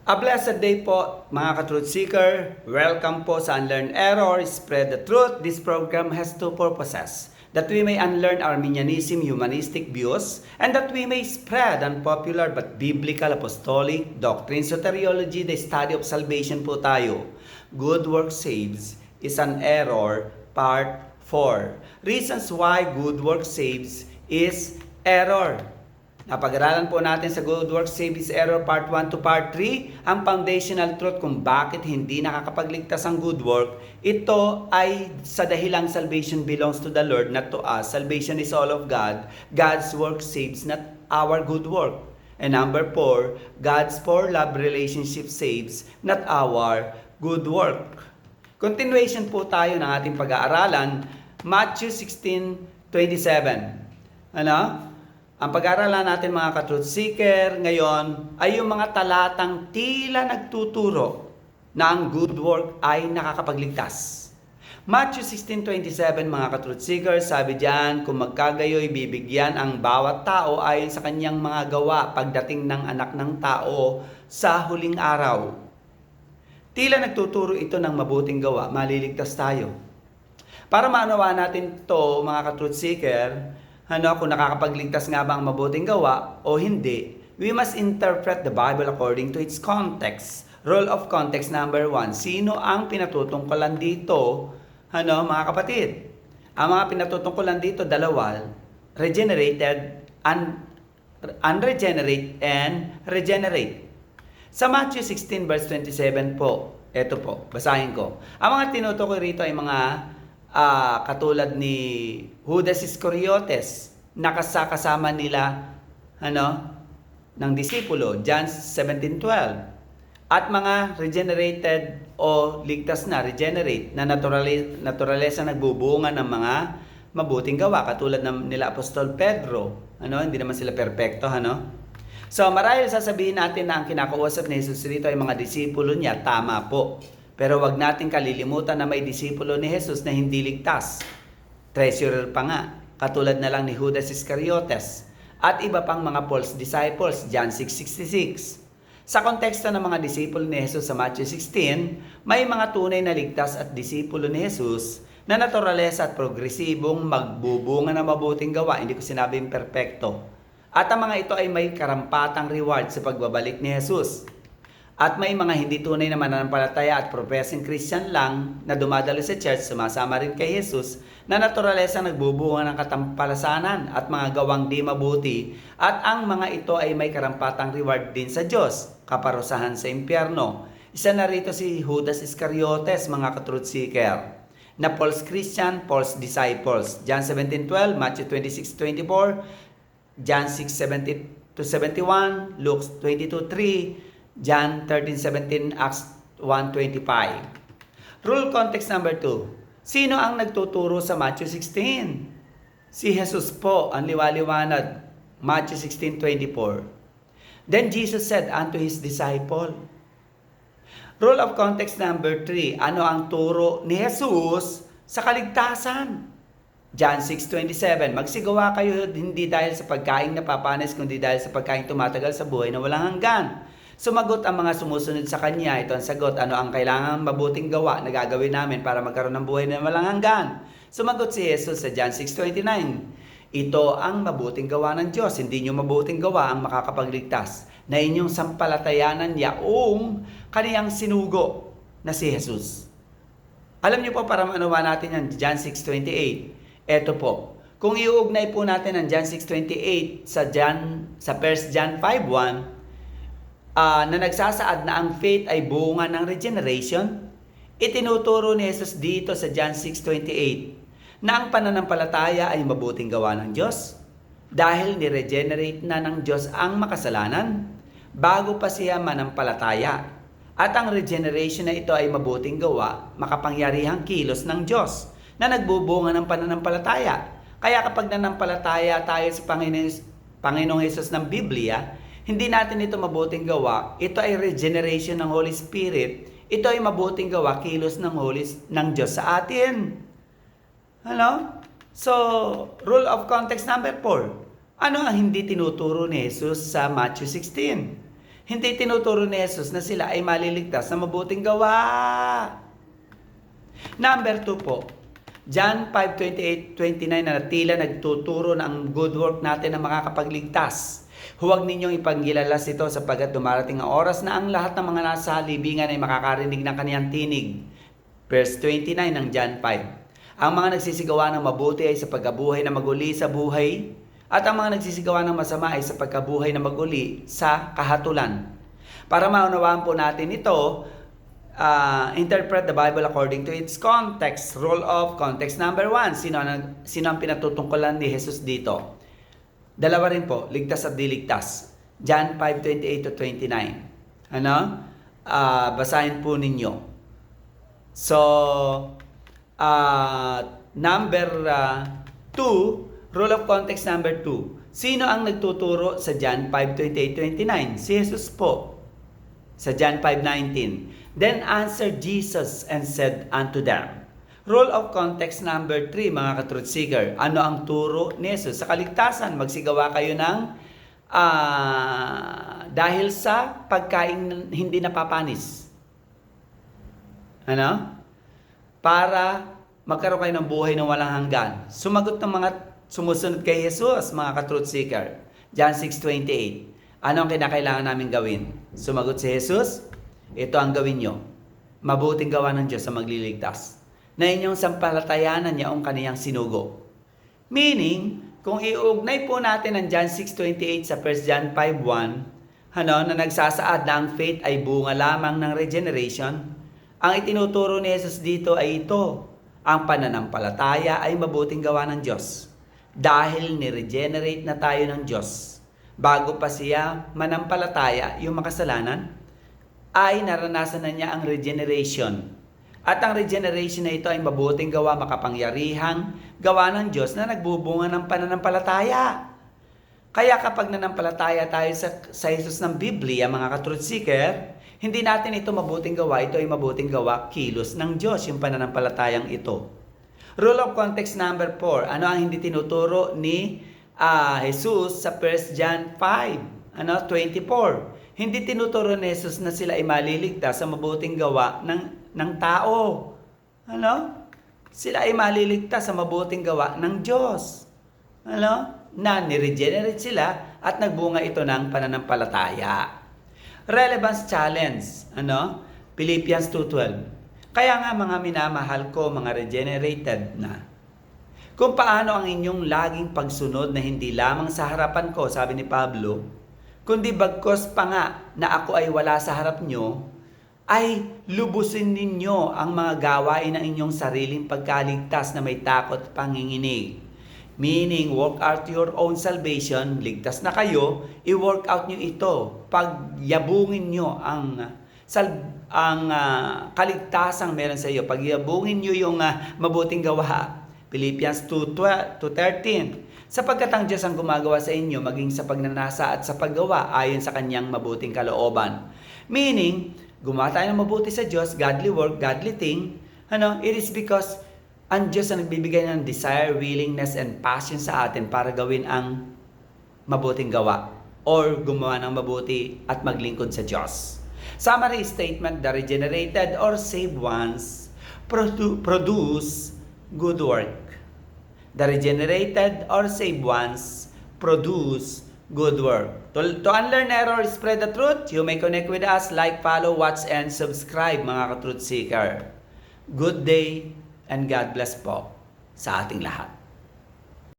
A blessed day po mga ka-truth seeker. Welcome po sa Unlearn Error, Spread the Truth. This program has two purposes. That we may unlearn Arminianism humanistic views and that we may spread unpopular but biblical apostolic doctrines. Soteriology, the study of salvation po tayo. Good work saves is an error, part 4. Reasons why good work saves is error. Napag-aralan po natin sa Good Work Saves Error Part 1 to Part 3 ang foundational truth kung bakit hindi nakakapagligtas ang good work. Ito ay sa dahilang salvation belongs to the Lord, not to us. Salvation is all of God. God's work saves, not our good work. And number 4, God's for love relationship saves, not our good work. Continuation po tayo ng ating pag-aaralan, Matthew 16:27. Ang pag-aaralan natin mga ka-truth seeker ngayon ay yung mga talatang tila nagtuturo na ang good work ay nakakapagligtas. Matthew 16:27 mga ka-truth seeker, sabi diyan, kung magkagayoy bibigyan ang bawat tao ayon sa kanyang mga gawa pagdating ng anak ng tao sa huling araw. Tila nagtuturo ito ng mabuting gawa, maliligtas tayo. Para maunawaan natin to mga ka-truth seeker, kung nakakapagligtas nga ba ang mabuting gawa o hindi, we must interpret the Bible according to its context. Rule of context number 1. Sino ang pinatutungkulan dito, mga kapatid? Ang mga pinatutungkulan dito, dalawa, regenerated, unregenerate, and regenerate. Sa Matthew 16 verse 27 po, eto po, basahin ko. Ang mga tinutukoy rito ay mga katulad ni Judas Iscariotes na kasama nila ng disipulo, John 17:12, at mga regenerated o ligtas na, regenerate, na naturalesa nagbubunga ng mga mabuting gawa katulad ng nila Apostol Pedro. Hindi naman sila perpekto, So marahil sasabihin natin na ang kinakausap ni Jesus rito ay mga disipulo niya, tama po. Pero wag nating kalilimutan na may disipulo ni Jesus na hindi ligtas. Treasurer pa nga, katulad na lang ni Judas Iscariotes at iba pang mga false disciples, John 6:66. Sa konteksto ng mga disipulo ni Jesus sa Matthew 16, may mga tunay na ligtas at disipulo ni Jesus na naturalesa at progresibong magbubunga ng mabuting gawa. Hindi ko sinabing perpekto. At ang mga ito ay may karampatang reward sa pagbabalik ni Jesus. At may mga hindi tunay na mananampalataya at professing Christian lang na dumadalo sa church, sumasama rin kay Jesus, na naturalesa nagbubunga ng katampalasanan at mga gawang di mabuti, at ang mga ito ay may karampatang reward din sa Diyos, kaparusahan sa impyerno. Isa na rito si Judas Iscariotes, mga ka-truth seeker, na false Christian, false disciples. John 17:12, Matthew 26:24, John 6:70-71, Luke 22:3, John 13:17, Acts 1:25. Rule context number 2. Sino ang nagtuturo sa Matthew 16? Si Jesus po ang liwaliwanag. Matthew 16:24. Then Jesus said unto his disciple. Rule of context number 3. Ano ang turo ni Jesus sa kaligtasan? John 6:27. Magsigawa kayo hindi dahil sa pagkain napapanis, kundi dahil sa pagkain tumatagal sa buhay na walang hanggan. Sumagot ang mga sumusunod sa kanya. Ito ang sagot. Ano ang kailangang mabuting gawa na gagawin namin para magkaroon ng buhay na walang hanggan? Sumagot si Jesus sa John 6:29. Ito ang mabuting gawa ng Diyos. Hindi nyo mabuting gawa ang makakapagligtas, na inyong sampalatayanan yaong kaniyang sinugo na si Jesus. Alam nyo po, para maunawa natin yan, John 6:28. Ito po. Kung iuugnay po natin ang John 6:28 sa 1 John 5:1, na nagsasaad na ang faith ay bunga ng regeneration, itinuturo ni Jesus dito sa John 6:28 na ang pananampalataya ay mabuting gawa ng Diyos dahil ni-regenerate na ng Diyos ang makasalanan bago pa siya manampalataya. At ang regeneration na ito ay mabuting gawa, makapangyarihang kilos ng Diyos na nagbubunga ng pananampalataya. Kaya kapag nanampalataya tayo sa Panginoong Jesus ng Biblia, hindi natin ito mabuting gawa. Ito ay regeneration ng Holy Spirit. Ito ay mabuting gawa, kilos ng Diyos sa atin. So, rule of context number 4. Ano ang hindi tinuturo ni Jesus sa Matthew 16? Hindi tinuturo ni Jesus na sila ay maliligtas na mabuting gawa. Number 2 po, John 5:28-29 na tila nagtuturo na ang good work natin na makakapagligtas. Huwag ninyong ipanggilalas ito sapagkat dumarating ang oras na ang lahat ng mga nasa libingan ay makakarinig ng kaniyang tinig. Verse 29 ng John 5. Ang mga nagsisigawa ng mabuti ay sa pagkabuhay na maguli sa buhay, at ang mga nagsisigawa ng masama ay sa pagkabuhay na maguli sa kahatulan. Para maunawaan po natin ito, interpret the Bible according to its context. Rule of context number 1. Sino ang pinatutungkulan ni Jesus dito? Dalawa rin po, ligtas at diligtas. John 5:28-29. Basahin po ninyo. So, number 2, rule of context number 2. Sino ang nagtuturo sa John 5:28-29? Si Jesus po. Sa John 5:19. Then answered Jesus and said unto them. Rule of context number 3, mga ka-truth seeker. Ano ang turo ni Jesus? Sa kaligtasan, magsigawa kayo ng dahil sa pagkain hindi napapanis. Para magkaroon kayo ng buhay na walang hanggan. Sumagot ng mga sumusunod kay Jesus, mga ka-truth seeker. John 6:28. Ano ang kinakailangan namin gawin? Sumagot si Jesus, ito ang gawin nyo. Mabuting gawa ng Diyos sa magliligtas, na inyong sampalatayanan niya ang kaniyang sinugo. Meaning, kung iugnay po natin ang John 6:28 sa 1 John 5:1, na nagsasaad na ang faith ay bunga lamang ng regeneration, ang itinuturo ni Jesus dito ay ito, ang pananampalataya ay mabuting gawa ng Diyos. Dahil ni-regenerate na tayo ng Diyos, bago pa siya manampalataya yung makasalanan, ay naranasan na niya ang regeneration. At ang regeneration na ito ay mabuting gawa, makapangyarihang gawa ng Diyos na nagbubunga ng pananampalataya. Kaya kapag nanampalataya tayo sa Jesus ng Biblia, mga ka-truth seeker, hindi natin ito mabuting gawa, ito ay mabuting gawa, kilos ng Diyos, yung pananampalatayang ito. Rule of context number 4, ano ang hindi tinuturo ni Jesus sa 1 John 5:24? Hindi tinuturo ni Jesus na sila ay maliligtas sa mabuting gawa ng tao. Sila ay maliligtas sa mabuting gawa ng Diyos. Na ni-regenerate sila at nagbunga ito ng pananampalataya. Relevance challenge. Philippians 2:12. Kaya nga mga minamahal ko, mga regenerated na, kung paano ang inyong laging pagsunod na hindi lamang sa harapan ko, sabi ni Pablo, kundi bagkos pa nga na ako ay wala sa harap nyo, ay lubusin ninyo ang mga gawain ng inyong sariling pagkaligtas na may takot at panginginig. Meaning, work out your own salvation, ligtas na kayo, i-work out nyo ito. Pagyabungin nyo ang kaligtasang meron sa iyo. Pagyabungin nyo yung mabuting gawa. Philippians 2:13. Sapagkat ang Diyos ang gumagawa sa inyo maging sa pagnanasa at sa paggawa ayon sa kanyang mabuting kalooban. Meaning, gumawa tayo ng mabuti sa Diyos, godly work, godly thing. It is because ang Diyos ang nagbibigay ng desire, willingness, and passion sa atin para gawin ang mabuting gawa or gumawa ng mabuti at maglingkod sa Diyos. Summary statement, the regenerated or saved ones produce good work. The regenerated or saved ones produce good work. To unlearn error, spread the truth. You may connect with us, like, follow, watch, and subscribe, mga ka-truth seeker. Good day and God bless po sa ating lahat.